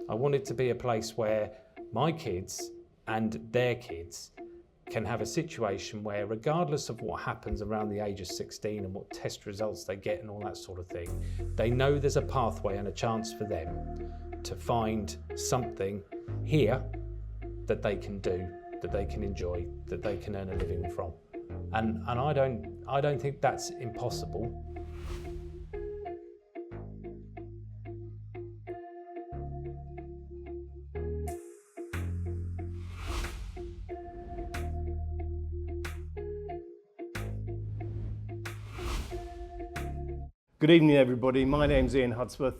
I want it to be a place where my kids and their kids can have a situation where, regardless of what happens around the age of 16 and what test results they get and all that sort of thing, they know there's a pathway and a chance for them to find something here that they can do, that they can enjoy, that they can earn a living from. And I don't think that's impossible. Good evening, everybody. My name's Ian Hudspeth.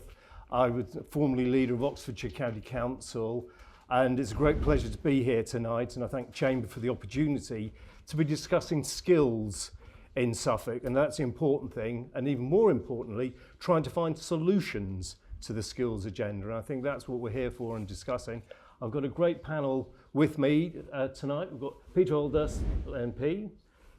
I was formerly leader of Oxfordshire County Council, and it's a great pleasure to be here tonight, and I thank Chamber for the opportunity to be discussing skills in Suffolk, and that's the important thing, and even more importantly, trying to find solutions to the skills agenda, and I think that's what we're here for and discussing. I've got a great panel with me tonight. We've got Peter Aldous MP,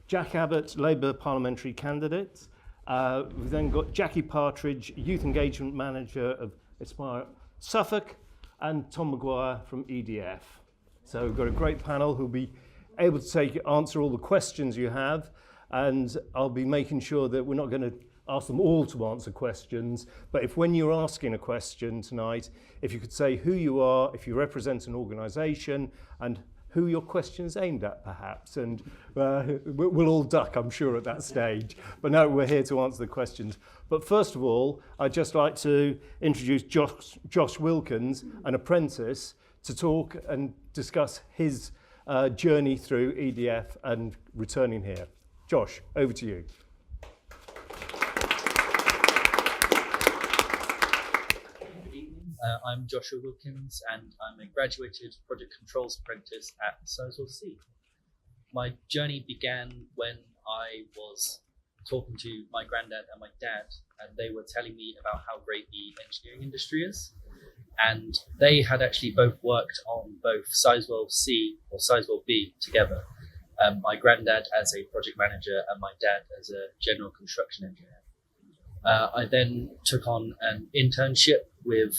Jack Abbot, Labour Parliamentary candidate. We've then got Jackie Partridge, Youth Engagement Manager of Aspire Suffolk, and Tom McGarry from EDF. So we've got a great panel who'll be able to answer all the questions you have, and I'll be making sure that we're not going to ask them all to answer questions, but if when you're asking a question tonight, if you could say who you are, if you represent an organisation, and who your question is aimed at, perhaps, and we'll all duck, I'm sure, at that stage. But no, we're here to answer the questions. But first of all, I'd just like to introduce Josh Wilkins, an apprentice, to talk and discuss his journey through EDF and returning here. Josh, over to you. I'm Joshua Wilkins, and I'm a graduated project controls apprentice at Sizewell C. My journey began when I was talking to my granddad and my dad, and they were telling me about how great the engineering industry is. And they had actually both worked on both Sizewell C or Sizewell B together. My granddad as a project manager and my dad as a general construction engineer. I then took on an internship with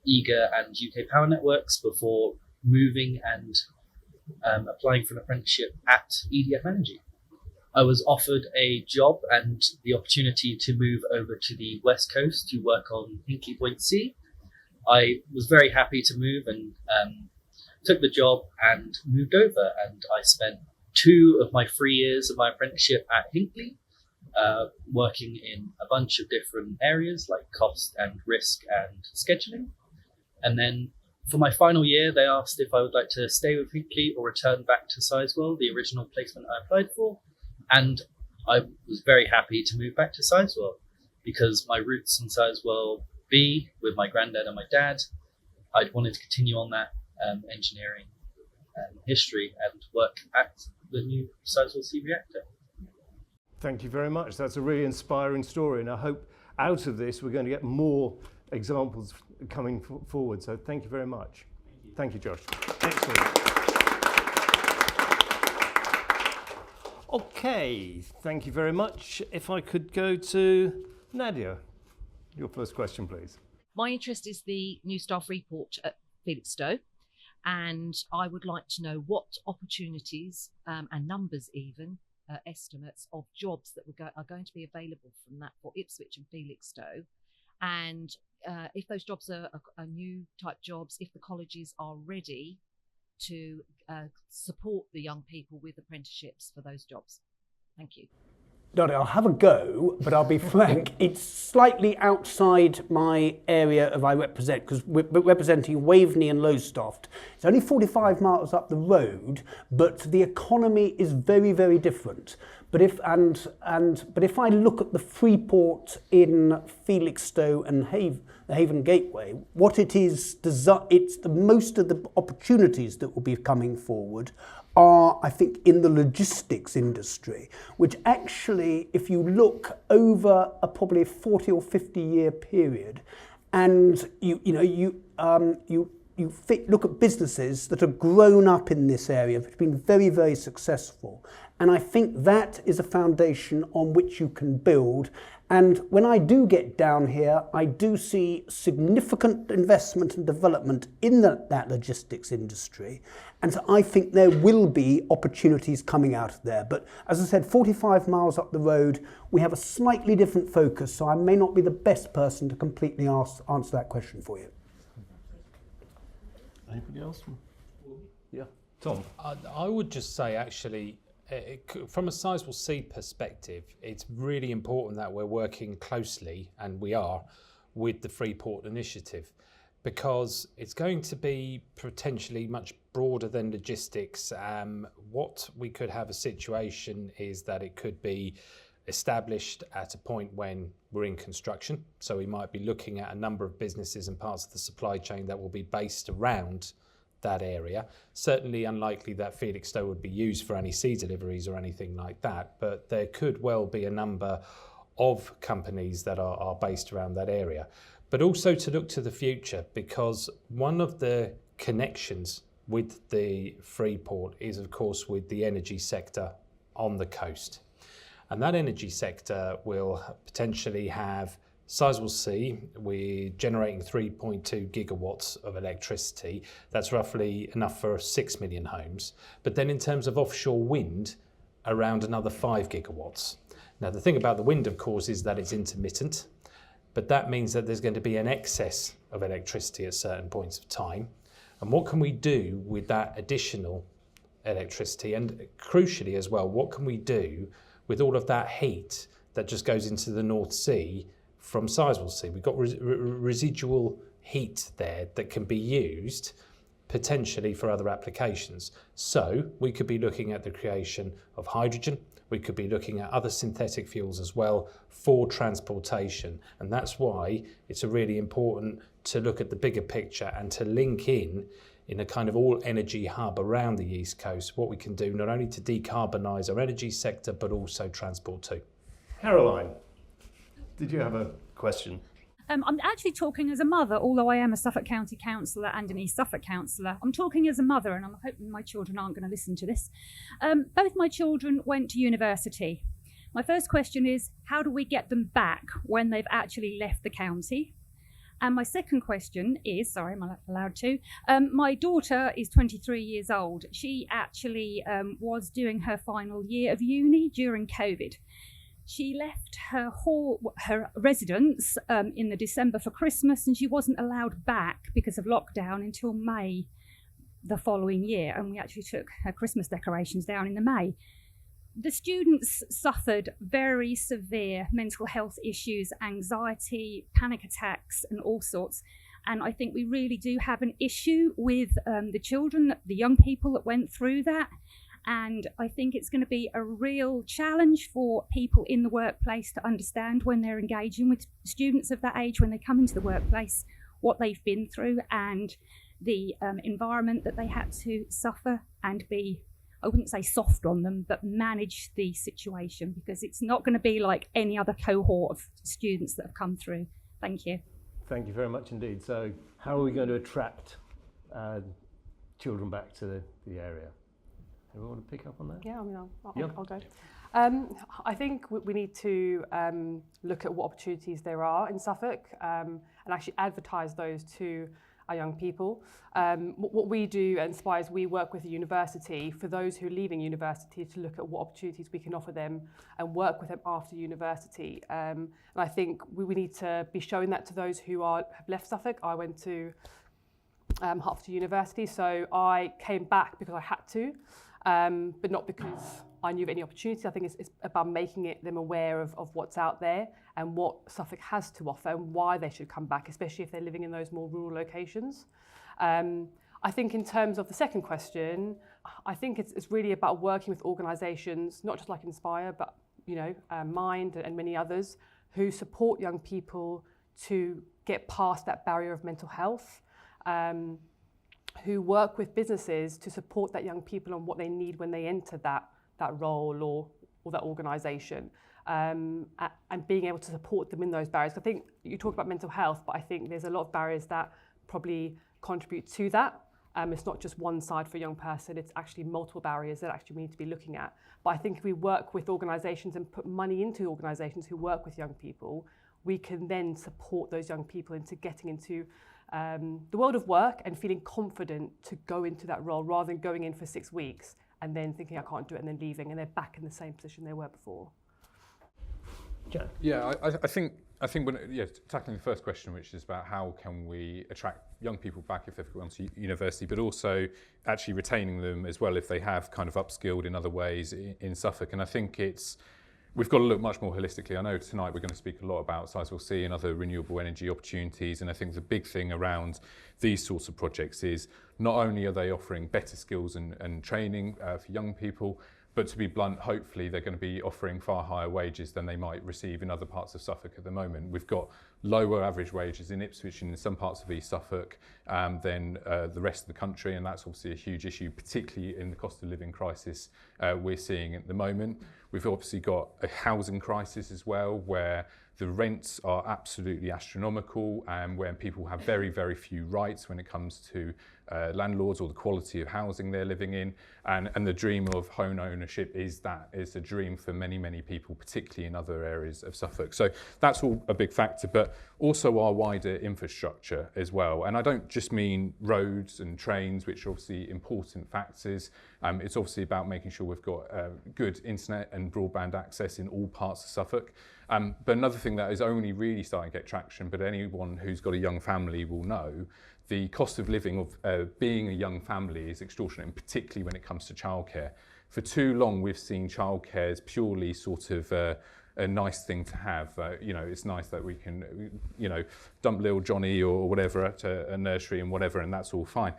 EGA and UK Power Networks before moving and applying for an apprenticeship at EDF Energy. I was offered a job and the opportunity to move over to the West Coast to work on Hinkley Point C. I was very happy to move and took the job and moved over, and I spent 2 of my 3 years of my apprenticeship at Hinkley, working in a bunch of different areas like cost and risk and scheduling. And then for my final year, they asked if I would like to stay with Hinkley or return back to Sizewell, the original placement I applied for. And I was very happy to move back to Sizewell because my roots in Sizewell B with my granddad and my dad, I'd wanted to continue on that engineering history and work at the new Sizewell C reactor. Thank you very much. That's a really inspiring story, and I hope out of this we're going to get more examples coming forward. So thank you very much. Thank you, Josh. Excellent. Okay, thank you very much. If I could go to Nadia, your first question, please. My interest is the new staff report at Felixstowe, and I would like to know what opportunities and numbers even estimates of jobs that are going to be available from that for Ipswich and Felixstowe, and if those jobs are new type jobs, if the colleges are ready to support the young people with apprenticeships for those jobs. Thank you. Dottie, I'll have a go, but I'll be frank, it's slightly outside my area of I represent, because we're representing Waveney and Lowestoft. It's only 45 miles up the road, but the economy is very, very different. But if if I look at the Freeport in Felixstowe and the Haven Gateway, what it is, it's the most of the opportunities that will be coming forward are, I think, in the logistics industry, which actually, if you look over a probably 40 or 50 year period, and you look at businesses that have grown up in this area, which have been very, very successful. And I think that is a foundation on which you can build. And when I do get down here, I do see significant investment and development in that logistics industry. And so I think there will be opportunities coming out of there. But as I said, 45 miles up the road, we have a slightly different focus. So I may not be the best person to completely answer that question for you. Anybody else? Yeah, Tom. I would just say, actually, from a Sizewell C perspective, it's really important that we're working closely, and we are, with the Freeport Initiative, because it's going to be potentially much broader than logistics. What we could have a situation is that it could be established at a point when we're in construction. So we might be looking at a number of businesses and parts of the supply chain that will be based around that area. Certainly unlikely that Felixstowe would be used for any sea deliveries or anything like that, but there could well be a number of companies that are based around that area. But also to look to the future, because one of the connections with the Freeport is, of course, with the energy sector on the coast. And that energy sector will potentially have Sizewell C, we're generating 3.2 gigawatts of electricity. That's roughly enough for 6 million homes. But then in terms of offshore wind, around another 5 gigawatts. Now, the thing about the wind, of course, is that it's intermittent, but that means that there's going to be an excess of electricity at certain points of time. And what can we do with that additional electricity? And crucially as well, what can we do with all of that heat that just goes into the North Sea from Sizewell C? We've got residual heat there that can be used potentially for other applications. So we could be looking at the creation of hydrogen. We could be looking at other synthetic fuels as well for transportation. And that's why it's really important to look at the bigger picture and to link in a kind of all energy hub around the East Coast, what we can do not only to decarbonise our energy sector, but also transport too. Caroline, did you have a question? I'm actually talking as a mother, although I am a Suffolk County Councillor and an East Suffolk Councillor. I'm talking as a mother, and I'm hoping my children aren't going to listen to this. Both my children went to university. My first question is, how do we get them back when they've actually left the county? And my second question is, sorry, am I allowed to? My daughter is 23 years old. She actually was doing her final year of uni during COVID. She left her residence in the December for Christmas, and she wasn't allowed back because of lockdown until May the following year. And we actually took her Christmas decorations down in the May. The students suffered very severe mental health issues, anxiety, panic attacks, and all sorts. And I think we really do have an issue with the children, the young people that went through that. And I think it's going to be a real challenge for people in the workplace to understand when they're engaging with students of that age, when they come into the workplace, what they've been through and the environment that they had to suffer and be, I wouldn't say soft on them, but manage the situation, because it's not going to be like any other cohort of students that have come through. Thank you. Thank you very much indeed. So how are we going to attract children back to the area? Anyone want to pick up on that? Yeah, I mean, Yeah. I'll go. I think we need to look at what opportunities there are in Suffolk and actually advertise those to our young people. What we do at Inspire is we work with the university for those who are leaving university to look at what opportunities we can offer them and work with them after university. And I think we need to be showing that to those who have left Suffolk. I went to Hertfordshire University, so I came back because I had to. But not because I knew of any opportunity. I think it's about making them aware of what's out there and what Suffolk has to offer and why they should come back, especially if they're living in those more rural locations. I think in terms of the second question, I think it's really about working with organisations, not just like Inspire, but Mind and many others who support young people to get past that barrier of mental health. Who work with businesses to support that young people on what they need when they enter that role or that organisation, and being able to support them in those barriers. I think you talk about mental health, but I think there's a lot of barriers that probably contribute to that. It's not just one side for a young person, it's actually multiple barriers that actually we need to be looking at. But I think if we work with organisations and put money into organisations who work with young people, we can then support those young people into getting into the world of work and feeling confident to go into that role rather than going in for 6 weeks and then thinking I can't do it and then leaving and they're back in the same position they were before. Jack? Yeah, I think when tackling the first question, which is about how can we attract young people back if they've gone to university, but also actually retaining them as well if they have kind of upskilled in other ways in Suffolk. And I think we've got to look much more holistically. I know tonight we're going to speak a lot about Sizewell C and other renewable energy opportunities, and I think the big thing around these sorts of projects is not only are they offering better skills and training for young people, but to be blunt, hopefully they're going to be offering far higher wages than they might receive in other parts of Suffolk at the moment. We've got lower average wages in Ipswich and in some parts of East Suffolk than the rest of the country, and that's obviously a huge issue, particularly in the cost of living crisis we're seeing at the moment. We've obviously got a housing crisis as well, where the rents are absolutely astronomical and where people have very, very few rights when it comes to landlords or the quality of housing they're living in. And the dream of home ownership is a dream for many, many people, particularly in other areas of Suffolk. So that's all a big factor, but also our wider infrastructure as well. And I don't just mean roads and trains, which are obviously important factors. It's obviously about making sure we've got good internet and broadband access in all parts of Suffolk. But another thing that is only really starting to get traction, but anyone who's got a young family will know, the cost of living of being a young family is extortionate, and particularly when it comes to childcare. For too long, we've seen childcare as purely sort of a nice thing to have. It's nice that we can, dump little Johnny or whatever at a nursery and whatever, and that's all fine.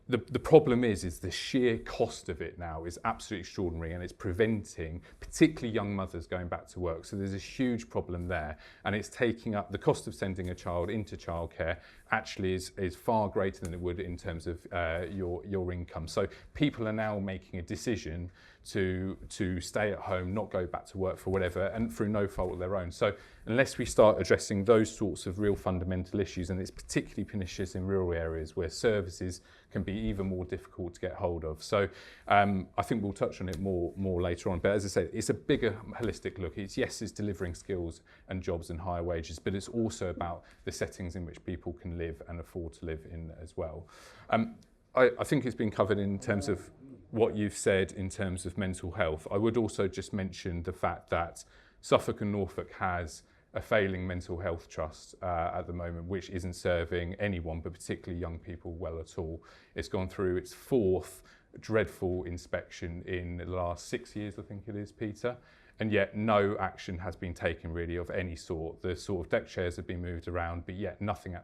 The problem is the sheer cost of it now is absolutely extraordinary, and it's preventing particularly young mothers going back to work. So there's a huge problem there, and it's taking up the cost of sending a child into childcare actually is far greater than it would in terms of your income. So people are now making a decision to stay at home, not go back to work for whatever, and through no fault of their own. So unless we start addressing those sorts of real fundamental issues, and it's particularly pernicious in rural areas where services can be even more difficult to get hold of. So I think we'll touch on it more later on. But as I said, it's a bigger holistic look. It's delivering skills and jobs and higher wages, but it's also about the settings in which people can live and afford to live in as well. I think it's been covered in terms of what you've said in terms of mental health. I would also just mention the fact that Suffolk and Norfolk has a failing mental health trust at the moment, which isn't serving anyone, but particularly young people, well at all. It's gone through its 4th dreadful inspection in the last 6 years, I think it is, Peter, and yet no action has been taken really of any sort. The sort of deck chairs have been moved around, but yet nothing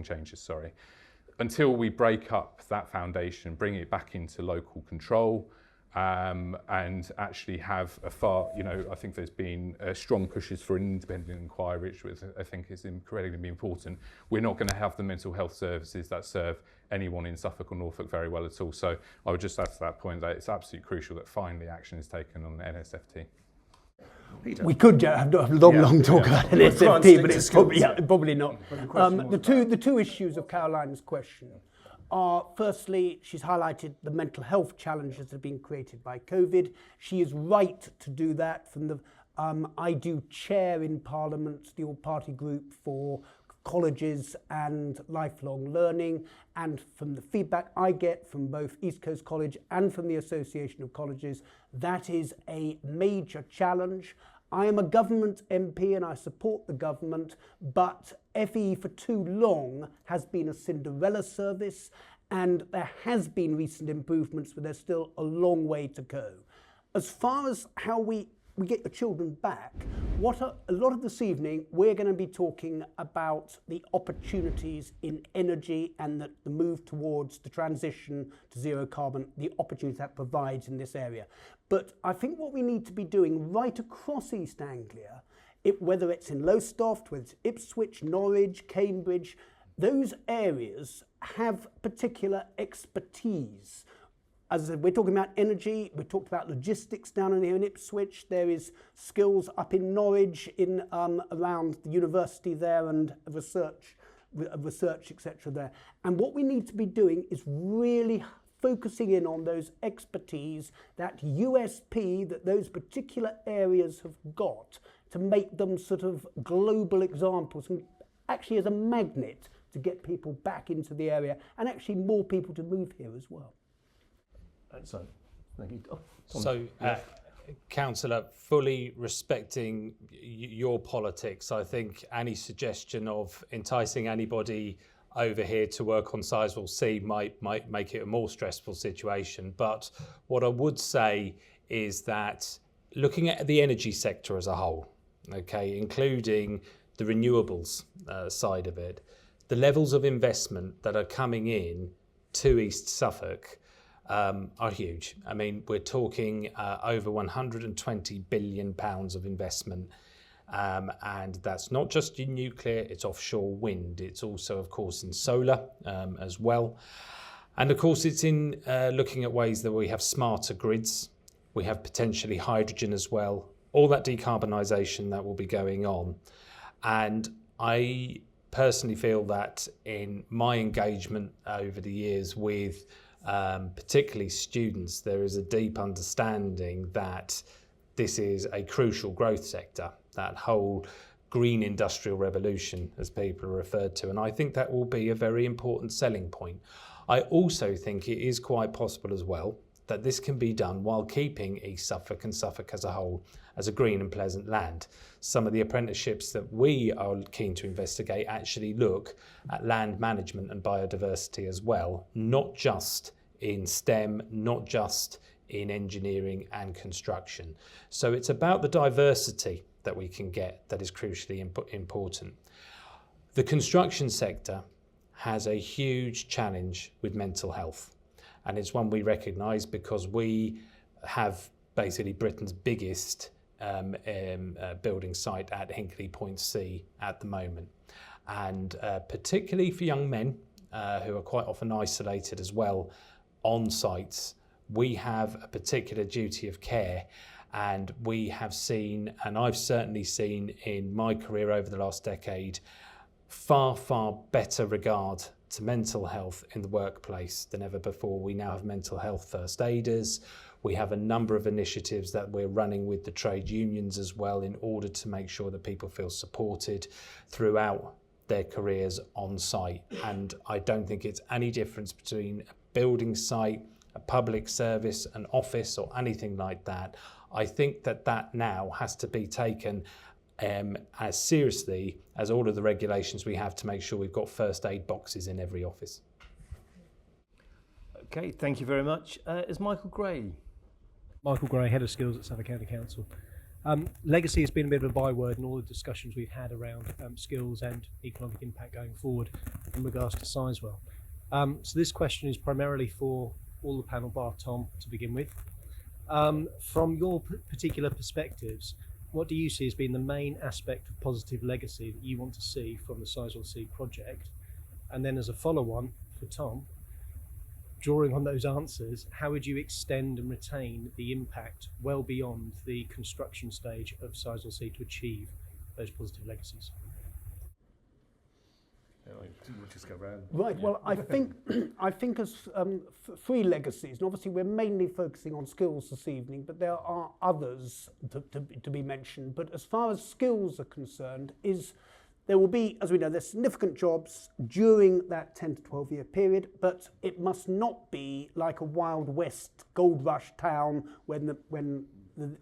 changes, sorry. Until we break up that foundation, bring it back into local control, and actually have I think there's been strong pushes for an independent inquiry, which I think is incredibly important. We're not going to have the mental health services that serve anyone in Suffolk or Norfolk very well at all. So I would just add to that point that it's absolutely crucial that finally action is taken on the NSFT. Peter. We could have a long talk about NSFT, but it's probably not. The two issues of Caroline's question are, firstly, she's highlighted the mental health challenges that have been created by COVID. She is right to do that. I do chair in Parliament the all-party group for colleges and lifelong learning, and from the feedback I get from both East Coast College and from the Association of Colleges, that is a major challenge. I am a government MP and I support the government, but FE for too long has been a Cinderella service, and there has been recent improvements, but there's still a long way to go. As far as how we get the children back, a lot of this evening we're going to be talking about the opportunities in energy and the move towards the transition to zero carbon, the opportunities that provides in this area. But I think what we need to be doing right across East Anglia, whether it's in Lowestoft, whether it's Ipswich, Norwich, Cambridge, those areas have particular expertise. As I said, we're talking about energy, we talked about logistics down in here in Ipswich, there is skills up in Norwich, around the university there and research research, etc. there. And what we need to be doing is really focusing in on those expertise, that USP that those particular areas have got, to make them sort of global examples and actually as a magnet to get people back into the area and actually more people to move here as well. Excellent. Thank you. So, Councillor, fully respecting your politics, I think any suggestion of enticing anybody over here to work on Sizewell C might make it a more stressful situation. But what I would say is that looking at the energy sector as a whole, okay, including the renewables side of it, the levels of investment that are coming in to East Suffolk are huge. I mean, we're talking over £120 billion of investment. And that's not just in nuclear, it's offshore wind. It's also, of course, in solar as well. And of course, it's in looking at ways that we have smarter grids. We have potentially hydrogen as well. All that decarbonisation that will be going on. And I personally feel that in my engagement over the years with particularly students, there is a deep understanding that this is a crucial growth sector, that whole green industrial revolution, as people are referred to. And I think that will be a very important selling point. I also think it is quite possible as well that this can be done while keeping East Suffolk and Suffolk as a whole as a green and pleasant land. Some of the apprenticeships that we are keen to investigate actually look at land management and biodiversity as well, not just in STEM, not just in engineering and construction. So it's about the diversity that we can get that is crucially important. The construction sector has a huge challenge with mental health, and it's one we recognise because we have basically Britain's biggest building site at Hinkley Point C at the moment. And particularly for young men who are quite often isolated as well on sites, we have a particular duty of care. And we have seen, and I've certainly seen in my career over the last decade, far, far better regard to mental health in the workplace than ever before. We now have mental health first aiders. We have a number of initiatives that we're running with the trade unions as well in order to make sure that people feel supported throughout their careers on site. And I don't think it's any difference between a building site, a public service, an office, or anything like that. I think that now has to be taken as seriously as all of the regulations we have to make sure we've got first aid boxes in every office. Okay, thank you very much. Is Michael Gray? Michael Gray, Head of Skills at Suffolk County Council. Legacy has been a bit of a byword in all the discussions we've had around skills and economic impact going forward in regards to Sizewell. So this question is primarily for all the panel, bar Tom, to begin with. From your particular perspectives, what do you see as being the main aspect of positive legacy that you want to see from the Sizewell C project? And then as a follow-on for Tom, drawing on those answers, how would you extend and retain the impact well beyond the construction stage of Sizewell C to achieve those positive legacies? We'll just go round. Right. Well, I think as three legacies, and obviously we're mainly focusing on skills this evening, but there are others to be mentioned. But as far as skills are concerned, there will be, as we know, there's significant jobs during that 10 to 12 year period, but it must not be like a Wild West gold rush town when the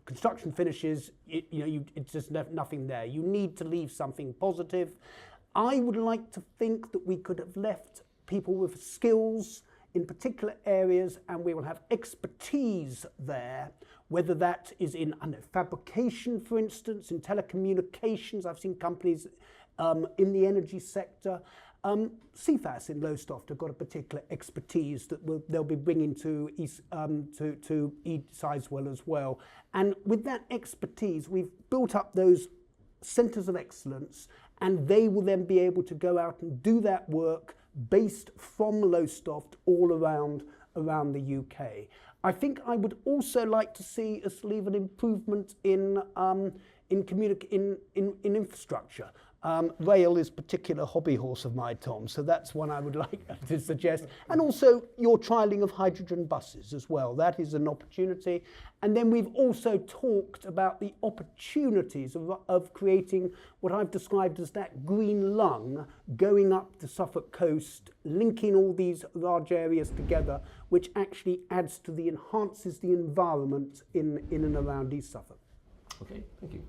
construction finishes. It's just nothing there. You need to leave something positive. I would like to think that we could have left people with skills in particular areas, and we will have expertise there, whether that is in fabrication, for instance, in telecommunications. I've seen companies in the energy sector. CFAS in Lowestoft have got a particular expertise that they'll be bringing to Sizewell as well. And with that expertise, we've built up those centres of excellence, and they will then be able to go out and do that work based from Lowestoft all around the UK. I think I would also like to see us leave an improvement in infrastructure. Rail is a particular hobby horse of mine, Tom, so that's one I would like to suggest. And also your trialling of hydrogen buses as well. That is an opportunity. And then we've also talked about the opportunities of creating what I've described as that green lung going up the Suffolk coast, linking all these large areas together, which actually enhances the environment in and around East Suffolk. Okay, thank you.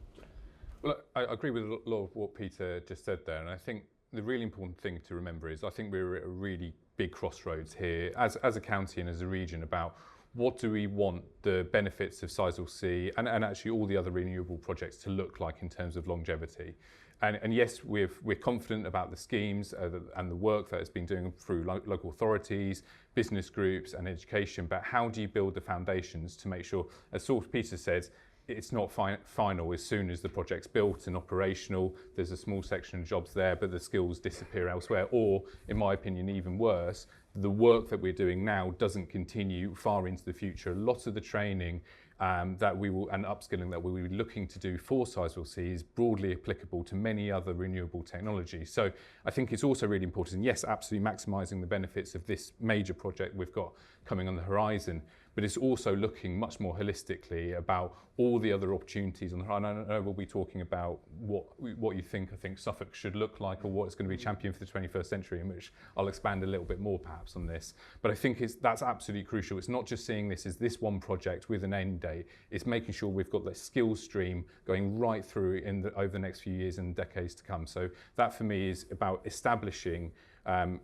Well, I agree with a lot of what Peter just said there, and I think the really important thing to remember is I think we're at a really big crossroads here as a county and as a region about what do we want the benefits of Sizewell C and actually all the other renewable projects to look like in terms of longevity. And yes, we're confident about the schemes and the work that it's been doing through local authorities, business groups and education, but how do you build the foundations to make sure, as sort of Peter said, it's not final as soon as the project's built and operational, there's a small section of jobs there, but the skills disappear elsewhere. Or, in my opinion, even worse, the work that we're doing now doesn't continue far into the future. Lots of the training that we will, and upskilling that we will be looking to do for Sizewell C is broadly applicable to many other renewable technologies. So I think it's also really important, and yes, absolutely maximising the benefits of this major project we've got coming on the horizon, but it's also looking much more holistically about all the other opportunities on the horizon. I know we'll be talking about what you think I think Suffolk should look like, or what it's going to be championed for the 21st century, in which I'll expand a little bit more perhaps on this. But I think that's absolutely crucial. It's not just seeing this as this one project with an end date, it's making sure we've got the skills stream going right through over the next few years and decades to come. So that for me is about establishing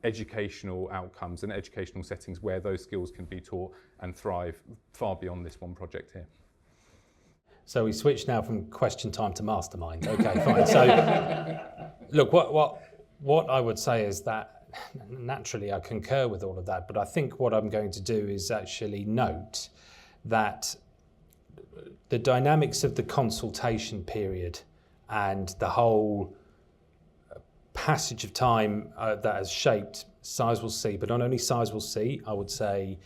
educational outcomes and educational settings where those skills can be taught and thrive far beyond this one project here. So we switch now from question time to mastermind. Okay, fine. So look, what I would say is that naturally I concur with all of that, but I think what I'm going to do is actually note that the dynamics of the consultation period and the whole passage of time that has shaped Sizewell C, but not only Sizewell C, I would say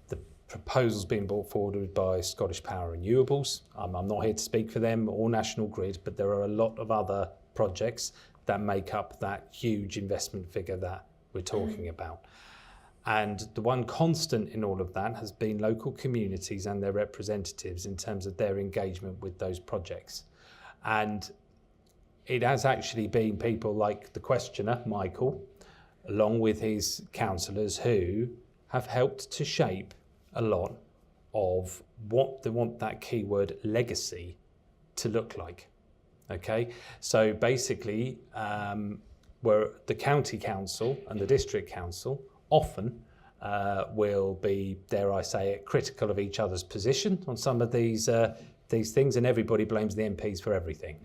the proposals being brought forward by Scottish Power Renewables. I'm not here to speak for them or National Grid, but there are a lot of other projects that make up that huge investment figure that we're talking about. And the one constant in all of that has been local communities and their representatives in terms of their engagement with those projects. And it has actually been people like the questioner, Michael, along with his councillors, who have helped to shape a lot of what they want that keyword legacy to look like. Okay, so basically, where the county council and the district council often will be, dare I say it, critical of each other's position on some of these things, and everybody blames the MPs for everything.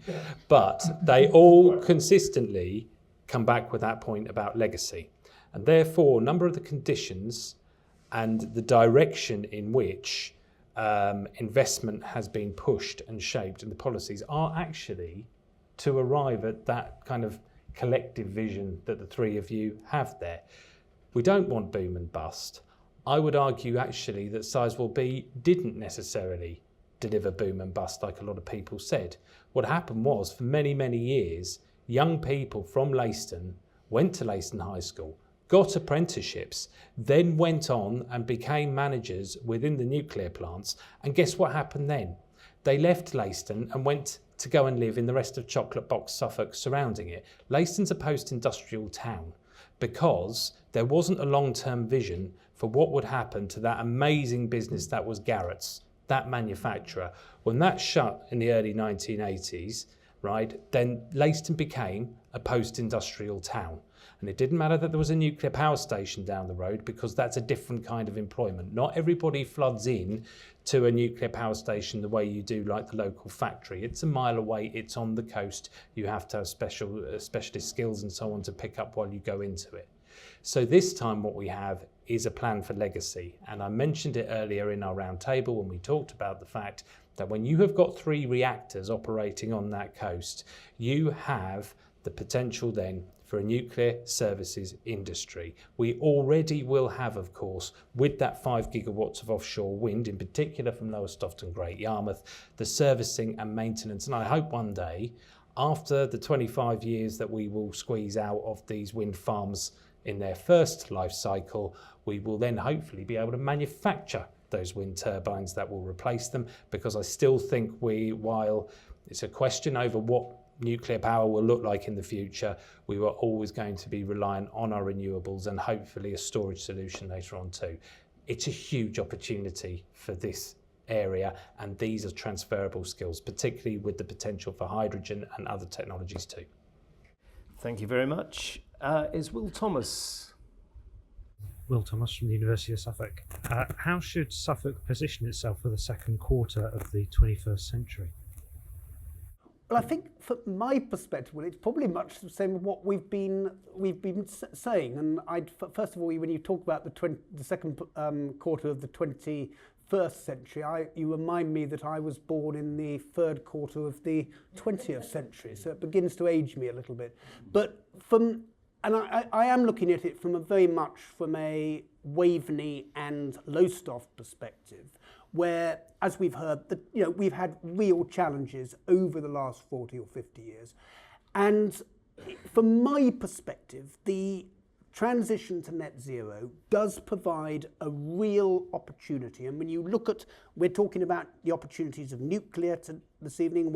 But they all consistently come back with that point about legacy. And therefore, a number of the conditions and the direction in which investment has been pushed and shaped and the policies are actually to arrive at that kind of collective vision that the three of you have there. We don't want boom and bust. I would argue actually that Sizewell B didn't necessarily deliver boom and bust like a lot of people said. What happened was, for many, many years, young people from Leiston went to Leiston High School, got apprenticeships, then went on and became managers within the nuclear plants. And guess what happened then? They left Leiston and went to go and live in the rest of Chocolate Box Suffolk surrounding it. Leiston's a post-industrial town because there wasn't a long-term vision for what would happen to that amazing business that was Garrett's, that manufacturer. When that shut in the early 1980s, right, then Leiston became a post-industrial town. And it didn't matter that there was a nuclear power station down the road, because that's a different kind of employment. Not everybody floods in to a nuclear power station the way you do like the local factory. It's a mile away, it's on the coast. You have to have specialist skills and so on to pick up while you go into it. So this time what we have is a plan for legacy. And I mentioned it earlier in our round table when we talked about the fact that when you have got 3 reactors operating on that coast, you have the potential then for a nuclear services industry. We already will have, of course, with that 5 gigawatts of offshore wind, in particular from Lowestoft and Great Yarmouth, the servicing and maintenance. And I hope one day After the 25 years that we will squeeze out of these wind farms in their first life cycle, we will then hopefully be able to manufacture those wind turbines that will replace them, because I still think while it's a question over what nuclear power will look like in the future, we were always going to be reliant on our renewables and hopefully a storage solution later on too. It's a huge opportunity for this area, and these are transferable skills, particularly with the potential for hydrogen and other technologies too. Thank you very much. Is Will Thomas? Will Thomas from the University of Suffolk. How should Suffolk position itself for the second quarter of the 21st century? Well, I think from my perspective, well, it's probably much the same as what we've been saying. And first of all, when you talk about the second quarter of the 21st century, you remind me that I was born in the third quarter of the 20th century, so it begins to age me a little bit. But I am looking at it from very much from a Waveney and Lowestoft perspective, where, as we've heard, we've had real challenges over the last 40 or 50 years. And from my perspective, the transition to net zero does provide a real opportunity. And when you look at, we're talking about the opportunities of nuclear this evening,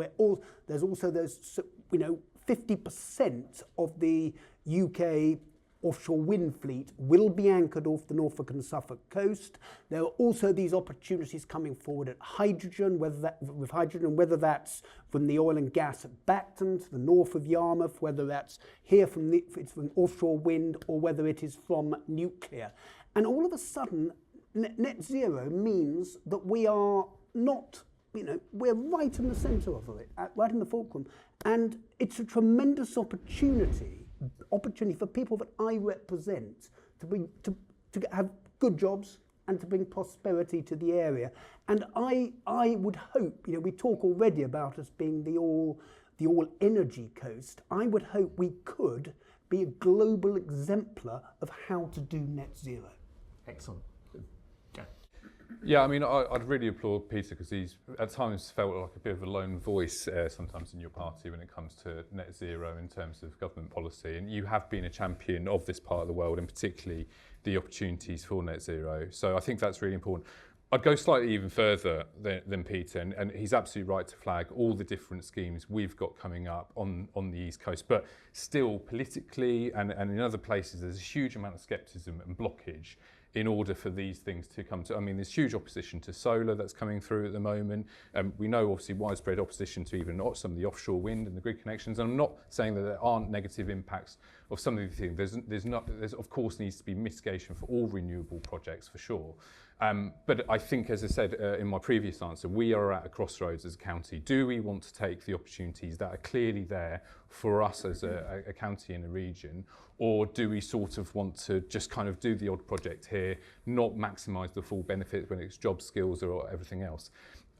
there's also those, 50% of the UK offshore wind fleet will be anchored off the Norfolk and Suffolk coast. There are also these opportunities coming forward at hydrogen, whether that's from the oil and gas at Bacton to the north of Yarmouth, whether that's here it's from offshore wind, or whether it is from nuclear. And all of a sudden, net zero means that we are not, we're right in the centre of it, right in the fulcrum. And it's a tremendous opportunity for people that I represent to have good jobs and to bring prosperity to the area. And I would hope, we talk already about us being the all energy coast. I would hope we could be a global exemplar of how to do net zero. Excellent. Yeah, I mean, I'd really applaud Peter, because he's at times felt like a bit of a lone voice sometimes in your party when it comes to net zero in terms of government policy. And you have been a champion of this part of the world, and particularly the opportunities for net zero. So I think that's really important. I'd go slightly even further than Peter, and he's absolutely right to flag all the different schemes we've got coming up on the East Coast. But still, politically and in other places, there's a huge amount of scepticism and blockage in order for these things to come to. I mean, there's huge opposition to solar that's coming through at the moment. We know obviously widespread opposition to even some of the offshore wind and the grid connections. And I'm not saying that there aren't negative impacts of some of these things. There's of course needs to be mitigation for all renewable projects for sure. But I think, as I said in my previous answer, we are at a crossroads as a county. Do we want to take the opportunities that are clearly there for us as a county and a region, or do we sort of want to just kind of do the odd project here, not maximise the full benefit when it's job skills or everything else?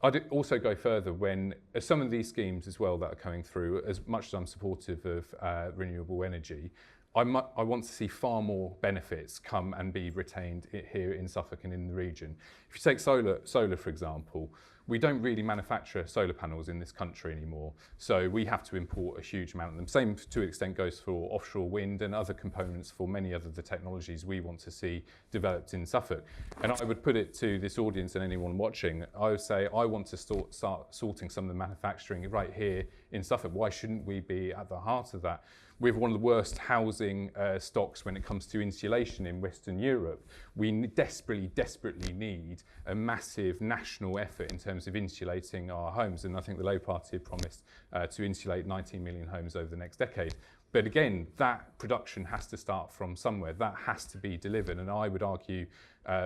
I'd also go further when some of these schemes as well that are coming through, as much as I'm supportive of renewable energy, I want to see far more benefits come and be retained here in Suffolk and in the region. If you take solar for example, we don't really manufacture solar panels in this country anymore, so we have to import a huge amount of them. Same to an extent goes for offshore wind and other components for many other the technologies we want to see developed in Suffolk. And I would put it to this audience and anyone watching, I would say I want to start sorting some of the manufacturing right here in Suffolk. Why shouldn't we be at the heart of that? We have one of the worst housing stocks when it comes to insulation in Western Europe. We desperately need a massive national effort in terms of insulating our homes. And I think the Labour Party had promised to insulate 19 million homes over the next decade. But again, that production has to start from somewhere. That has to be delivered. And I would argue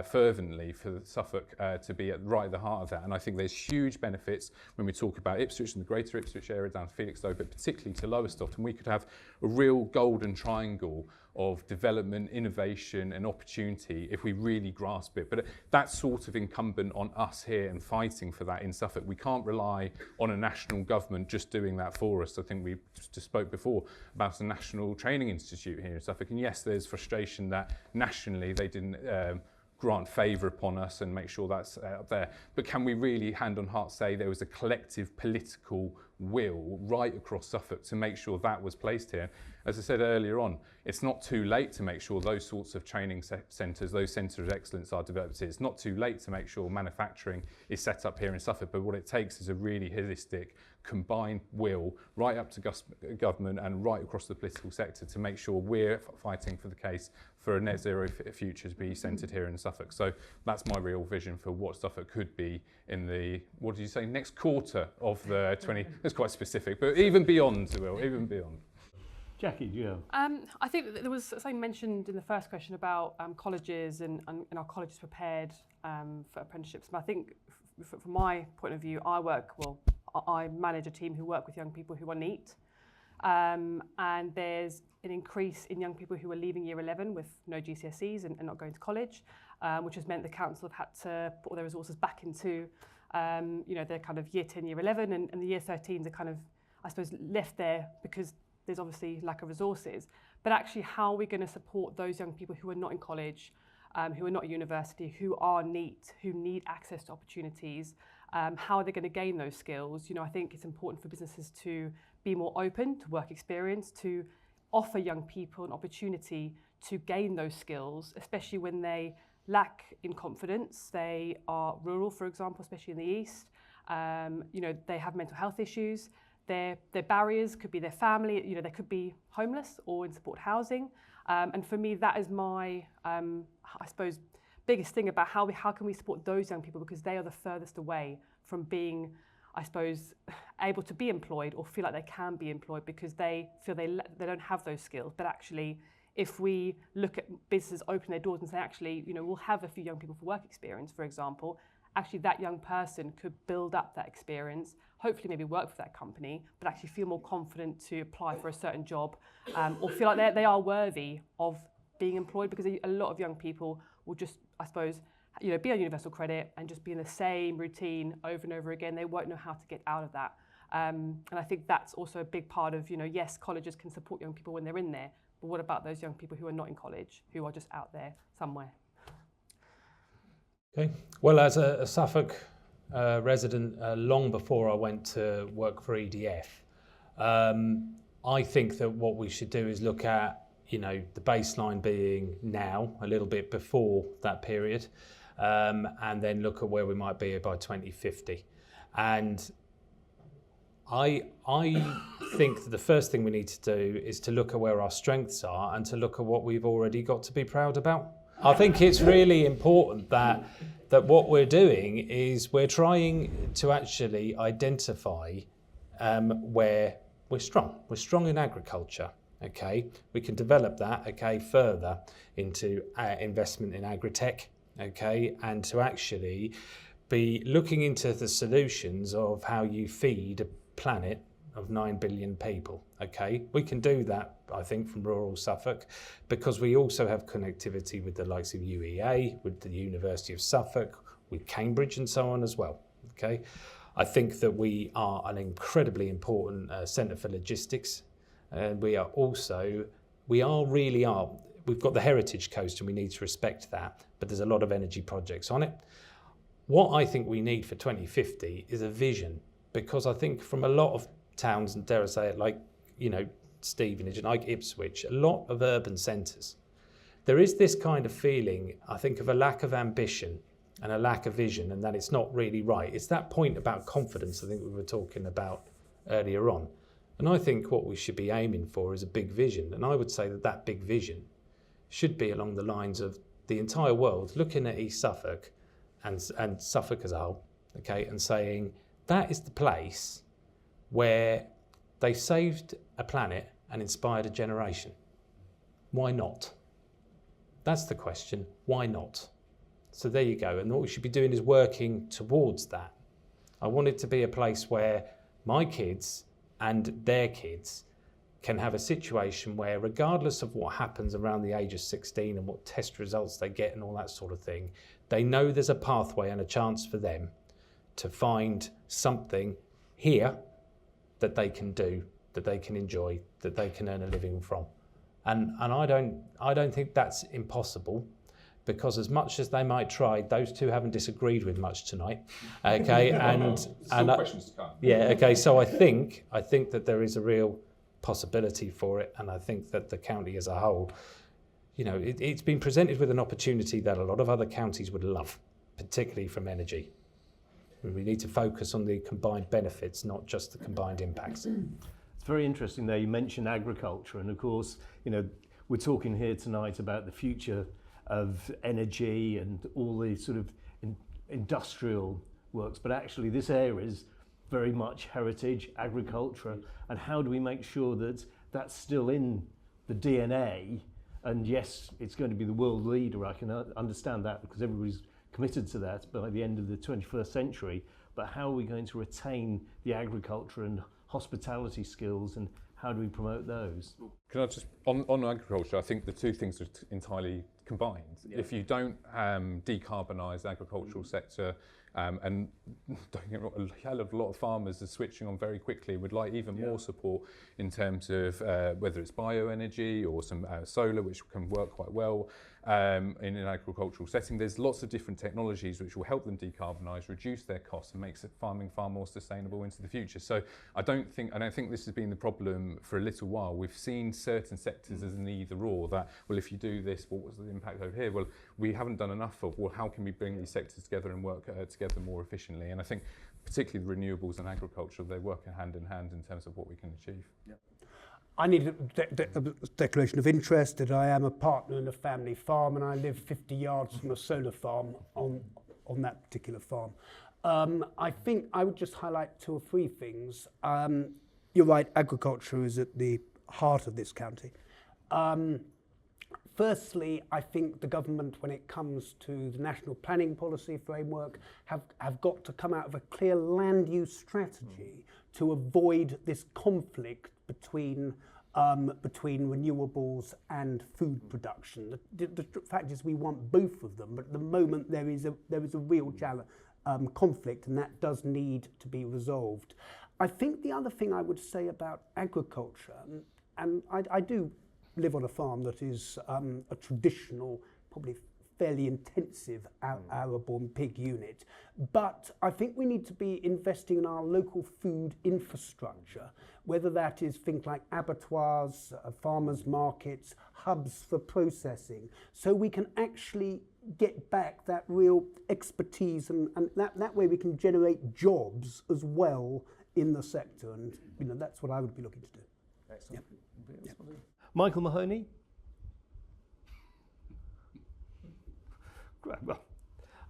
fervently for Suffolk to be right at the heart of that. And I think there's huge benefits when we talk about Ipswich and the greater Ipswich area down to Felixstowe, but particularly to Lowestoft. And we could have a real golden triangle of development, innovation and opportunity if we really grasp it. But that's sort of incumbent on us here and fighting for that in Suffolk. We can't rely on a national government just doing that for us. I think we just spoke before about a national training institute here in Suffolk. And yes, there's frustration that nationally they didn't grant favour upon us and make sure that's up there. But can we really hand on heart say there was a collective political will right across Suffolk to make sure that was placed here. As I said earlier on, it's not too late to make sure those sorts of training centres, those centres of excellence are developed here. It's not too late to make sure manufacturing is set up here in Suffolk, but what it takes is a really holistic, combined will right up to government and right across the political sector to make sure we're fighting for the case for a net zero future to be centred here in Suffolk. So that's my real vision for what Suffolk could be in the, what did you say, next quarter of the 20, that's quite specific, but even beyond, Will, even beyond. Jackie, do you have? I think that there was something mentioned in the first question about colleges and our colleges prepared for apprenticeships. And I think from my point of view, I manage a team who work with young people who are NEET. And there's an increase in young people who are leaving year 11 with no GCSEs and not going to college, which has meant the council have had to put all their resources back into their kind of year 10, year 11, and the year 13s are kind of, I suppose, left there because there's obviously lack of resources. But actually, how are we going to support those young people who are not in college, who are not at university, who are NEET, who need access to opportunities? How are they going to gain those skills? I think it's important for businesses to be more open to work experience, to offer young people an opportunity to gain those skills, especially when they lack in confidence. They are rural, for example, especially in the East. They have mental health issues. Their barriers could be their family, they could be homeless or in support housing. And for me, that is my, I suppose, biggest thing about how can we support those young people, because they are the furthest away from being, I suppose, able to be employed or feel like they can be employed because they feel they don't have those skills. But actually, if we look at businesses open their doors and say, actually, we'll have a few young people for work experience, for example, actually that young person could build up that experience, hopefully maybe work for that company, but actually feel more confident to apply for a certain job or feel like they are worthy of being employed, because a lot of young people will just, I suppose, be on universal credit and just be in the same routine over and over again. They won't know how to get out of that. And I think that's also a big part of, yes, colleges can support young people when they're in there, but what about those young people who are not in college, who are just out there somewhere? Okay. Well, as a Suffolk resident, long before I went to work for EDF, I think that what we should do is look at, the baseline being now, a little bit before that period, and then look at where we might be by 2050. And I think that the first thing we need to do is to look at where our strengths are and to look at what we've already got to be proud about. I think it's really important that what we're doing is we're trying to actually identify where we're strong. We're strong in agriculture, okay? We can develop that, okay, further into investment in agri-tech, okay? And to actually be looking into the solutions of how you feed a planet of 9 billion people, okay? We can do that, I think, from rural Suffolk, because we also have connectivity with the likes of UEA, with the University of Suffolk, with Cambridge and so on as well, okay? I think that we are an incredibly important centre for logistics, and we've got the heritage coast and we need to respect that, but there's a lot of energy projects on it. What I think we need for 2050 is a vision, because I think from a lot of towns, and dare I say it, like, Stevenage and like Ipswich, a lot of urban centres, there is this kind of feeling, I think, of a lack of ambition and a lack of vision, and that it's not really right. It's that point about confidence I think we were talking about earlier on. And I think what we should be aiming for is a big vision. And I would say that big vision should be along the lines of the entire world looking at East Suffolk and Suffolk as a whole, okay, and saying that is the place where they saved a planet and inspired a generation. Why not? That's the question. Why not? So there you go. And what we should be doing is working towards that. I want it to be a place where my kids and their kids can have a situation where, regardless of what happens around the age of 16 and what test results they get and all that sort of thing, they know there's a pathway and a chance for them to find something here that they can do, that they can enjoy, that they can earn a living from. And I don't think that's impossible, because as much as they might try, those two haven't disagreed with much tonight. Okay, questions to come. Yeah. Okay. So I think that there is a real possibility for it, and I think that the county as a whole, it's been presented with an opportunity that a lot of other counties would love, particularly from energy. We need to focus on the combined benefits, not just the combined impacts. It's very interesting there. You mentioned agriculture, and of course, we're talking here tonight about the future of energy and all the sort of industrial works, but actually this area is very much heritage, agriculture, and how do we make sure that that's still in the DNA? And yes, it's going to be the world leader, I can understand that, because everybody's committed to that by the end of the 21st century, but how are we going to retain the agriculture and hospitality skills, and how do we promote those? Can I just, on agriculture, I think the two things are entirely combined. Yeah. If you don't decarbonise the agricultural sector, and don't get me wrong, a hell of a lot of farmers are switching on very quickly, would like even more support in terms of whether it's bioenergy or some solar, which can work quite well in an agricultural setting. There's lots of different technologies which will help them decarbonise, reduce their costs, and makes farming far more sustainable into the future. So I don't think this has been the problem for a little while. We've seen certain sectors as an either or, that, well, if you do this, what was the impact over here? Well, we haven't done enough of, well, how can we bring these sectors together and work together more efficiently? And I think particularly the renewables and agriculture, they work hand in hand in terms of what we can achieve. Yeah. I need a declaration of interest that I am a partner in a family farm, and I live 50 yards from a solar farm on that particular farm. I think I would just highlight 2 or 3 things. You're right, agriculture is at the heart of this county. Firstly, I think the government, when it comes to the National Planning Policy Framework, have got to come out of a clear land use strategy to avoid this conflict between renewables and food production. The fact is we want both of them, but at the moment there is a real conflict, and that does need to be resolved. I think the other thing I would say about agriculture, and I do live on a farm that is a traditional, probably fairly intensive arable and pig unit. But I think we need to be investing in our local food infrastructure, whether that is things like abattoirs, farmers' markets, hubs for processing, so we can actually get back that real expertise, and that way we can generate jobs as well in the sector, and that's what I would be looking to do. Excellent. Yep. Michael Mahoney?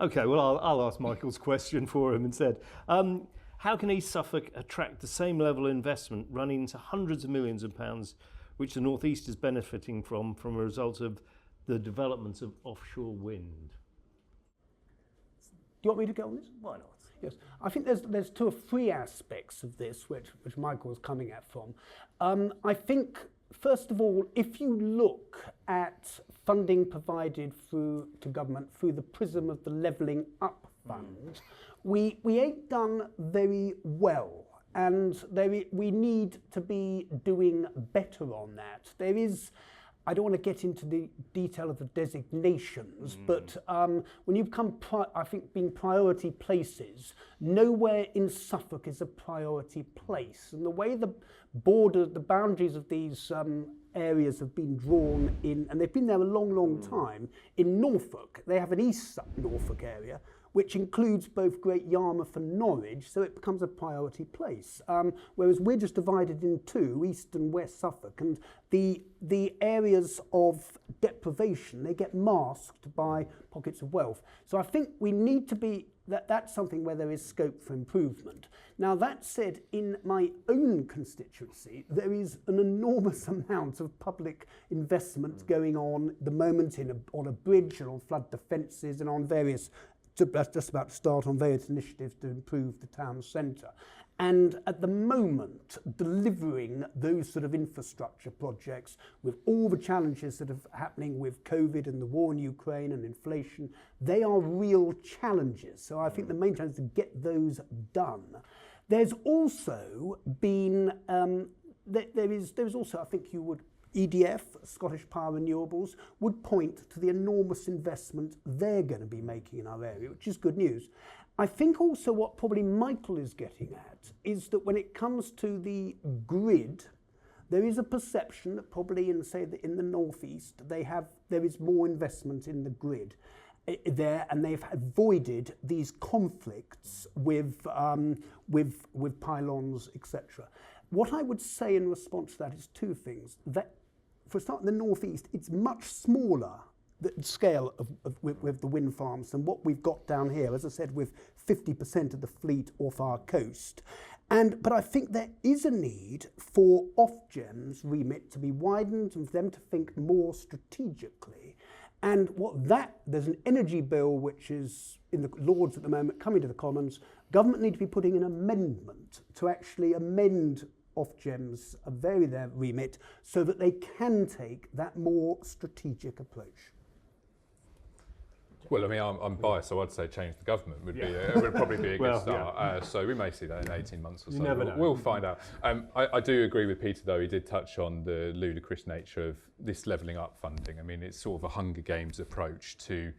Okay, well, I'll ask Michael's question for him instead. How can East Suffolk attract the same level of investment running into hundreds of millions of pounds, which the North East is benefiting from a result of the development of offshore wind? Do you want me to go on this? Why not? Yes, I think there's 2 or 3 aspects of this which Michael is coming at from. I think, first of all, if you look at funding provided to government through the prism of the Levelling Up Fund, we ain't done very well, and we need to be doing better on that. There is, I don't want to get into the detail of the designations, but when you become, I think, being priority places, nowhere in Suffolk is a priority place. And the way the boundaries of these areas have been drawn in, and they've been there a long, long time, in Norfolk, they have an East Norfolk area, which includes both Great Yarmouth and Norwich, so it becomes a priority place. Whereas we're just divided in 2, East and West Suffolk, and the areas of deprivation, they get masked by pockets of wealth. So I think we need to be, that's something where there is scope for improvement. Now, that said, in my own constituency, there is an enormous amount of public investment going on at the moment on a bridge and on flood defences and on various, just about to start on various initiatives to improve the town centre. And at the moment, delivering those sort of infrastructure projects with all the challenges that are happening with COVID and the war in Ukraine and inflation, they are real challenges. So I think the main challenge is to get those done. There's also been, there is also, I think you would EDF, Scottish Power Renewables, would point to the enormous investment they're going to be making in our area, which is good news. I think also what probably Michael is getting at is that when it comes to the grid, there is a perception that probably in, say, in the northeast, there is more investment in the grid there, and they've avoided these conflicts with pylons, etc. What I would say in response to that is two things. That, for a start, in the northeast, it's much smaller the scale with the wind farms than what we've got down here, as I said, with 50% of the fleet off our coast. But I think there is a need for Ofgem's remit to be widened and for them to think more strategically. And there's an energy bill which is in the Lords at the moment, coming to the Commons. Government need to be putting an amendment to actually amend Ofgem's, vary their remit so that they can take that more strategic approach. Well, I mean, I'm biased, so I'd say change the government would probably be a good start. Yeah. So we may see that in 18 months or so. You never know. We'll find out. I do agree with Peter, though. He did touch on the ludicrous nature of this levelling up funding. I mean, it's sort of a Hunger Games approach to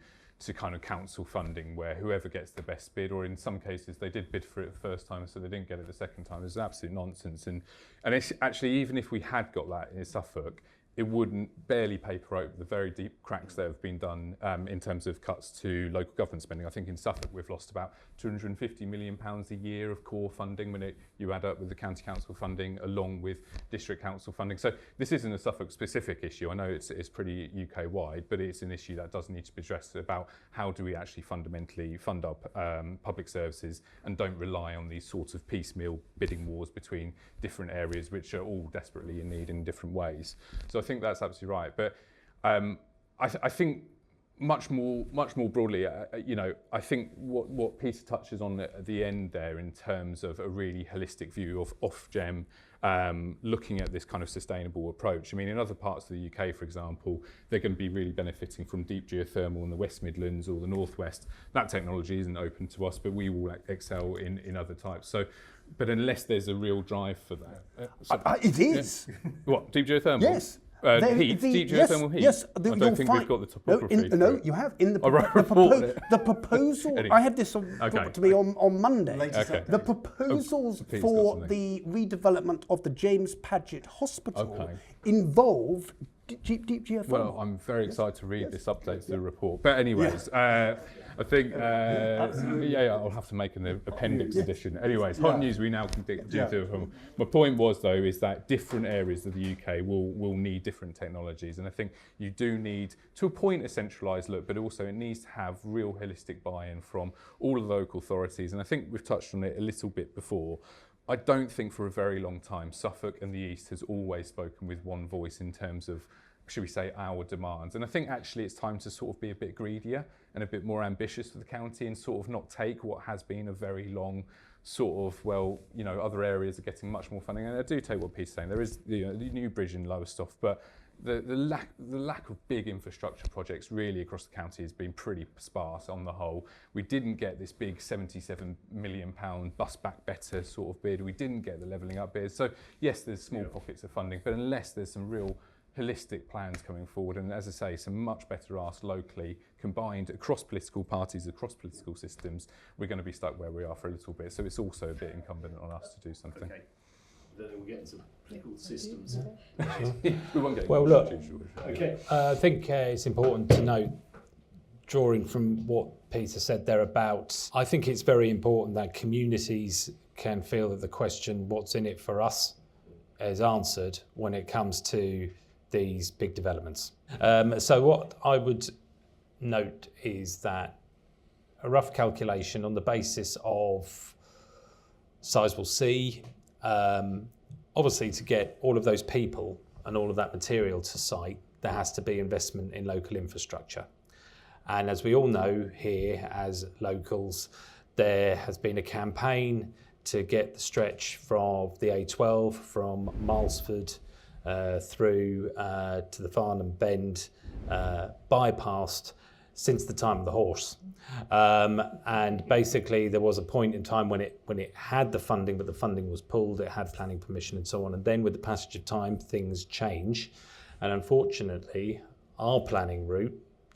kind of council funding, where whoever gets the best bid, or in some cases they did bid for it the first time, so they didn't get it the second time. It's absolute nonsense. And it's actually, even if we had got that in Suffolk, it wouldn't barely paper over the very deep cracks that have been done in terms of cuts to local government spending. I think in Suffolk we've lost about £250 million a year of core funding when you add up with the county council funding along with district council funding. So this isn't a Suffolk specific issue. I know it's pretty UK wide, but it's an issue that does need to be addressed about how do we actually fundamentally fund our public services and don't rely on these sorts of piecemeal bidding wars between different areas which are all desperately in need in different ways. So I think that's absolutely right, but I think much more broadly, I think what Peter touches on at the end there in terms of a really holistic view of Ofgem looking at this kind of sustainable approach. I mean, in other parts of the UK, for example, they're going to be really benefiting from deep geothermal in the West Midlands or the Northwest. That technology isn't open to us, but we will excel in other types. So, but unless there's a real drive for that, it is. Yeah. What, deep geothermal? Yes. Deep geothermal heat? Yes, I don't think we've got the topography. No, you have. In the proposal, Anyway. I had this brought to me on Monday. Okay. The proposals for the redevelopment of the James Paget Hospital involve deep geothermal. Well, I'm very excited to read this update to the report. But anyways, I think, I'll have to make an appendix edition. Anyways, hot news we now can do geothermal. My point was, though, is that different areas of the UK will need different technologies. And I think you do need, to a point, a centralised look, but also it needs to have real holistic buy-in from all of the local authorities. And I think we've touched on it a little bit before. I don't think for a very long time Suffolk and the East has always spoken with one voice in terms of, should we say, our demands. And I think actually it's time to sort of be a bit greedier and a bit more ambitious for the county and sort of not take what has been a very long sort of, other areas are getting much more funding. And I do take what Peter's saying. There is the new bridge in Lowestoft, but the lack of big infrastructure projects really across the county has been pretty sparse on the whole. We didn't get this big £77 million bus back better sort of bid. We didn't get the levelling up bid. So yes, there's small pockets of funding, but unless there's some real holistic plans coming forward, and as I say, some much better asked locally, combined across political parties, across political systems, we're going to be stuck where we are for a little bit. So it's also a bit incumbent on us to do something. Okay. Then we'll get into political systems. We won't get well, look, okay. I think it's important to note, drawing from what Peter said there about, I think it's very important that communities can feel that the question, what's in it for us, is answered when it comes to these big developments. So what I would note is that a rough calculation on the basis of Sizewell C, obviously to get all of those people and all of that material to site, there has to be investment in local infrastructure. And as we all know here as locals, there has been a campaign to get the stretch from the A12 from Milesford through to the Farnham Bend bypassed since the time of the horse. And basically there was a point in time when it had the funding, but the funding was pulled, it had planning permission and so on. And then with the passage of time, things change. And unfortunately, our planning route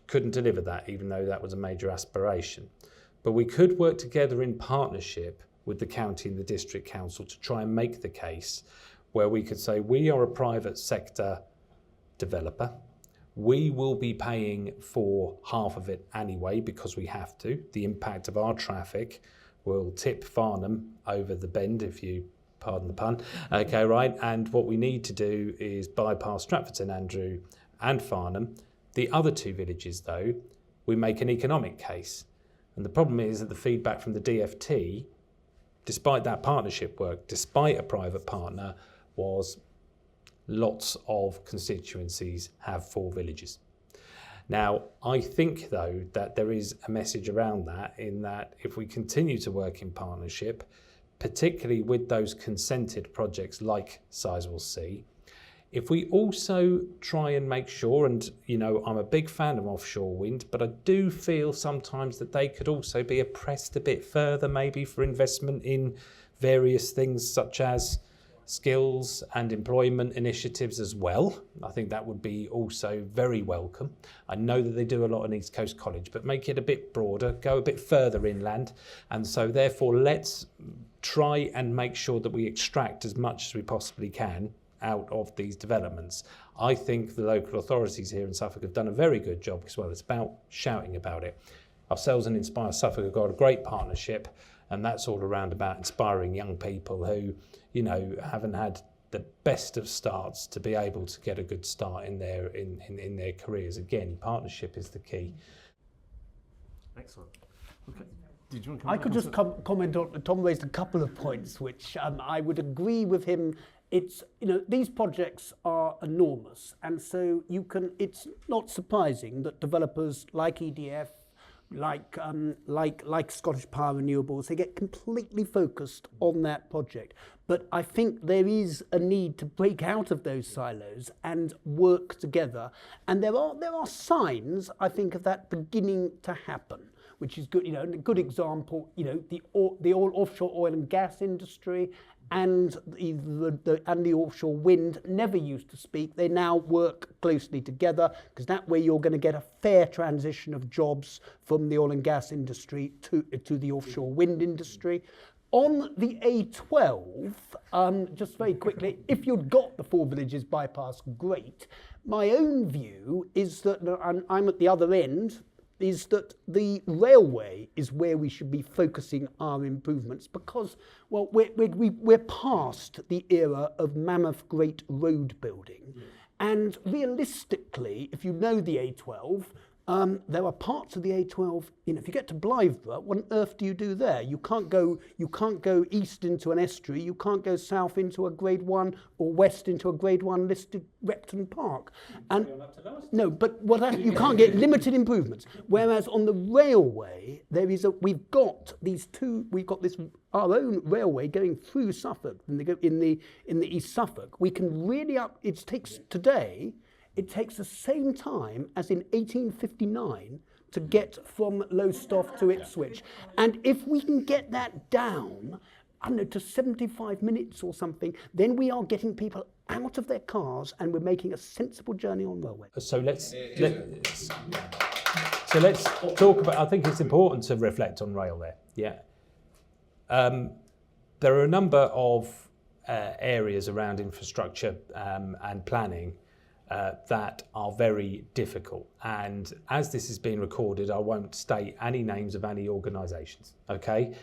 couldn't deliver that, even though that was a major aspiration. But we could work together in partnership with the county and the district council to try and make the case where we could say, we are a private sector developer. We will be paying for half of it anyway, because we have to. The impact of our traffic will tip Farnham over the bend, if you pardon the pun. Okay, right. And what we need to do is bypass Stratford St Andrew and Farnham. The other two villages, though, we make an economic case. And the problem is that the feedback from the DFT, despite that partnership work, despite a private partner, was lots of constituencies have 4 villages. Now, I think, though, that there is a message around that, in that if we continue to work in partnership, particularly with those consented projects like Sizewell C, if we also try and make sure, and you know, I'm a big fan of offshore wind, but I do feel sometimes that they could also be pressed a bit further, maybe for investment in various things such as skills and employment initiatives as well. I think that would be also very welcome. I know that they do a lot on East Coast College, but make it a bit broader, go a bit further inland. And so therefore, let's try and make sure that we extract as much as we possibly can out of these developments. I think the local authorities here in Suffolk have done a very good job as well. It's about shouting about it. Ourselves and Inspire Suffolk have got a great partnership, and that's all around about inspiring young people who, you know, haven't had the best of starts to be able to get a good start in their careers. Again, partnership is the key. Excellent. Okay. Did you want to I could just comment on, Tom raised a couple of points which I would agree with him. It's, you know, these projects are enormous, and so it's not surprising that developers like EDF, like Scottish Power Renewables, they get completely focused on that project. But I think there is a need to break out of those silos and work together. And there are signs, I think, of that beginning to happen, which is good. You know, a good example, you know, the offshore oil and gas industry and the offshore wind never used to speak. They now work closely together, because that way you're going to get a fair transition of jobs from the oil and gas industry to the offshore wind industry. On the A12, just very quickly, if you'd got the 4 villages bypass, great. My own view is that, and I'm at the other end, is that the railway is where we should be focusing our improvements, because, well, we're past the era of mammoth great road building. And realistically, if you know the A12, there are parts of the A12, you know, if you get to Blythburgh, what on earth do you do there? You can't go east into an estuary, you can't go south into a grade 1 or west into a grade 1 listed Repton Park. And no, but you can't get limited improvements. Whereas on the railway, we've got our own railway going through Suffolk in the East Suffolk. We can really it takes the same time as in 1859 to get from Lowestoft to Ipswich. And if we can get that down, I don't know, to 75 minutes or something, then we are getting people out of their cars and we're making a sensible journey on railway. So let's talk about, I think it's important to reflect on rail there. Yeah. There are a number of areas around infrastructure and planning that are very difficult. And as this is being recorded, I won't state any names of any organisations, okay?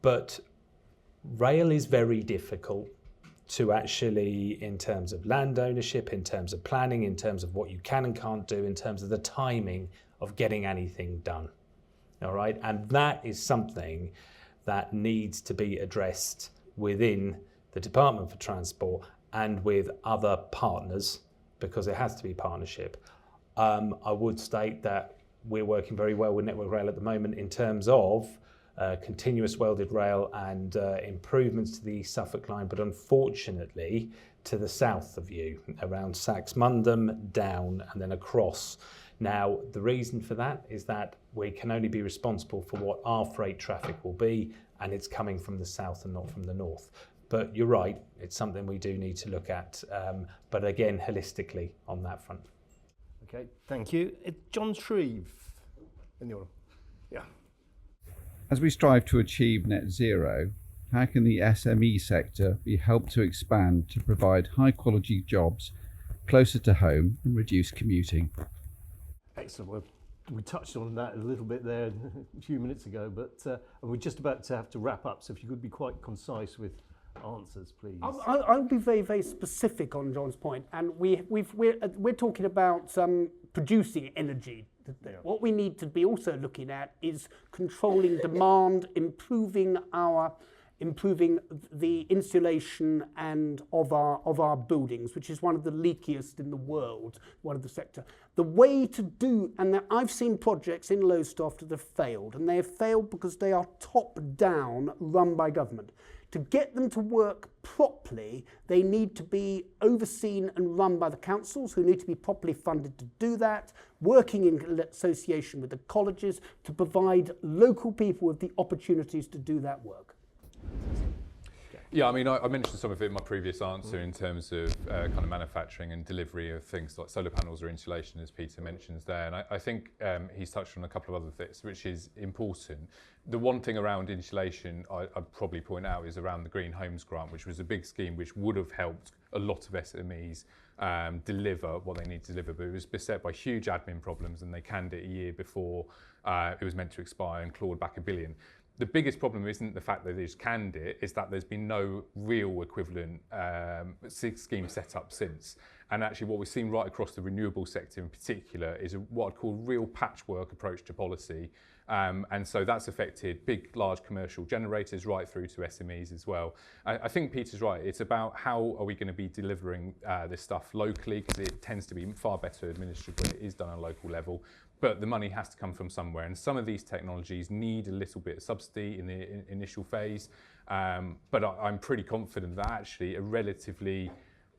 But rail is very difficult to actually, in terms of land ownership, in terms of planning, in terms of what you can and can't do, in terms of the timing of getting anything done, all right? And that is something that needs to be addressed within the Department for Transport and with other partners, because it has to be partnership. I would state that we're working very well with Network Rail at the moment in terms of continuous welded rail and improvements to the East Suffolk line, but unfortunately to the south of you, around Saxmundham, down and then across. Now, the reason for that is that we can only be responsible for what our freight traffic will be, and it's coming from the south and not from the north. But you're right, it's something we do need to look at, but again, holistically on that front. Okay, thank you. John Shreve. Yeah. As we strive to achieve net zero, how can the SME sector be helped to expand to provide high quality jobs closer to home and reduce commuting? Excellent. Well, we touched on that a little bit there a few minutes ago, but we're just about to have to wrap up, so if you could be quite concise with answers, please. I'll be very, very specific on John's point, and we're talking about producing energy. Yeah. What we need to be also looking at is controlling demand, improving the insulation and of our buildings, which is one of the leakiest in the world, one of the sector. The way to do, and I've seen projects in Lowestoft that have failed, and they have failed because they are top down, run by government. To get them to work properly, they need to be overseen and run by the councils, who need to be properly funded to do that, working in association with the colleges to provide local people with the opportunities to do that work. Yeah, I mean, I mentioned some of it in my previous answer in terms of kind of manufacturing and delivery of things like solar panels or insulation, as Peter mentions there. And I think he's touched on a couple of other bits, which is important. The one thing around insulation I'd probably point out is around the Green Homes Grant, which was a big scheme which would have helped a lot of SMEs deliver what they need to deliver, but it was beset by huge admin problems, and they canned it a year before it was meant to expire and clawed back $1 billion. The biggest problem isn't the fact that they just canned it, is that there's been no real equivalent scheme set up since. And actually what we've seen right across the renewable sector in particular is what I'd call real patchwork approach to policy. And so that's affected big, large commercial generators right through to SMEs as well. I think Peter's right. It's about how are we going to be delivering this stuff locally, because it tends to be far better administered when it is done on a local level. But the money has to come from somewhere, and some of these technologies need a little bit of subsidy in the initial phase. But I'm pretty confident that actually a relatively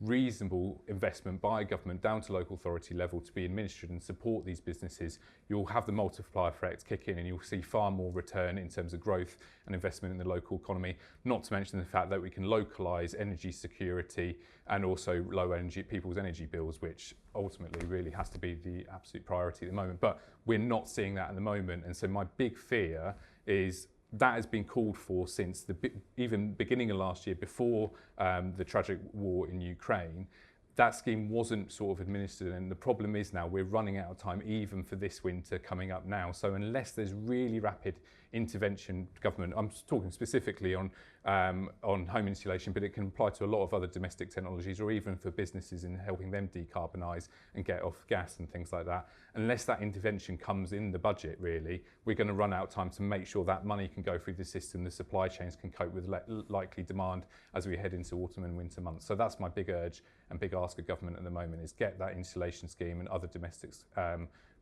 reasonable investment by government down to local authority level to be administered and support these businesses, you'll have the multiplier effect kick in, and you'll see far more return in terms of growth and investment in the local economy, not to mention the fact that we can localise energy security and also lower people's energy bills, which ultimately really has to be the absolute priority at the moment. But we're not seeing that at the moment, and so my big fear is that has been called for since the even beginning of last year, before the tragic war in Ukraine. That scheme wasn't sort of administered, and the problem is now we're running out of time even for this winter coming up now. So unless there's really rapid intervention, government, I'm talking specifically on home insulation, but it can apply to a lot of other domestic technologies, or even for businesses in helping them decarbonise and get off gas and things like that. Unless that intervention comes in the budget, really, we're going to run out of time to make sure that money can go through the system, the supply chains can cope with likely demand as we head into autumn and winter months. So that's my big urge and big ask of government at the moment, is get that insulation scheme and other domestics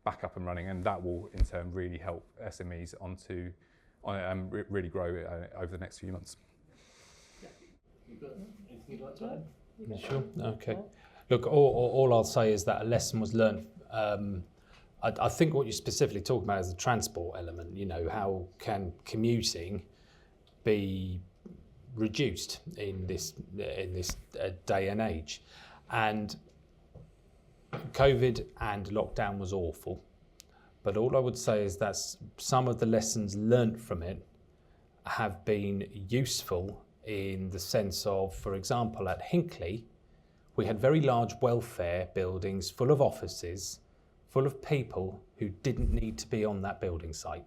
back up and running, and that will in turn really help SMEs really grow over the next few months. Anything you'd like to add? Yeah, sure. Okay. Look, all I'll say is that a lesson was learned. I think what you're specifically talking about is the transport element. You know, how can commuting be reduced in this day and age? And COVID and lockdown was awful, but all I would say is that some of the lessons learnt from it have been useful in the sense of, for example, at Hinckley, we had very large welfare buildings full of offices, full of people who didn't need to be on that building site.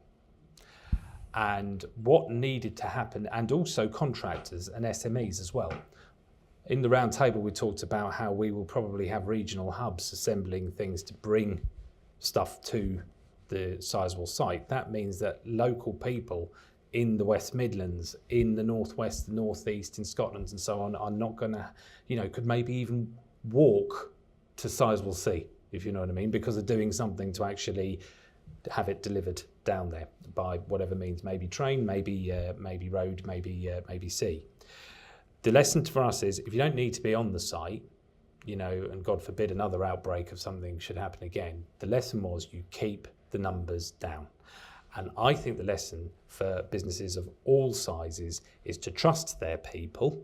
And what needed to happen, and also contractors and SMEs as well. In the round table, we talked about how we will probably have regional hubs assembling things to bring stuff to the Sizewell site. That means that local people in the West Midlands, in the Northwest, the Northeast, in Scotland and so on, are not going to, could maybe even walk to Sizewell C, if you know what I mean, because they're doing something to actually have it delivered down there by whatever means, maybe train, maybe road, maybe sea. The lesson for us is, if you don't need to be on the site, and God forbid another outbreak of something should happen again, the lesson was you keep the numbers down. And I think the lesson for businesses of all sizes is to trust their people,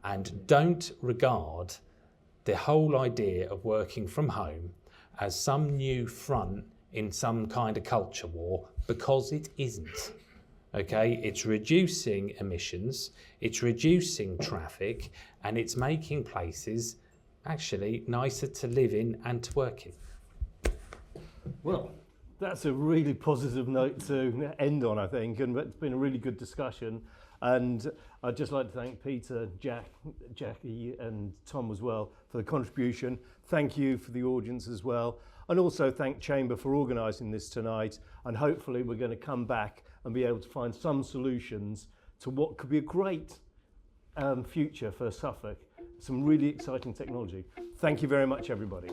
and don't regard the whole idea of working from home as some new front in some kind of culture war, because it isn't. Okay, it's reducing emissions, it's reducing traffic, and it's making places actually nicer to live in and to work in. Well, that's a really positive note to end on, I think, and it's been a really good discussion. And I'd just like to thank Peter, Jackie and Tom as well for the contribution. Thank you for the audience as well. And also thank Chamber for organising this tonight. And hopefully we're going to come back and be able to find some solutions to what could be a great future for Suffolk. Some really exciting technology. Thank you very much, everybody.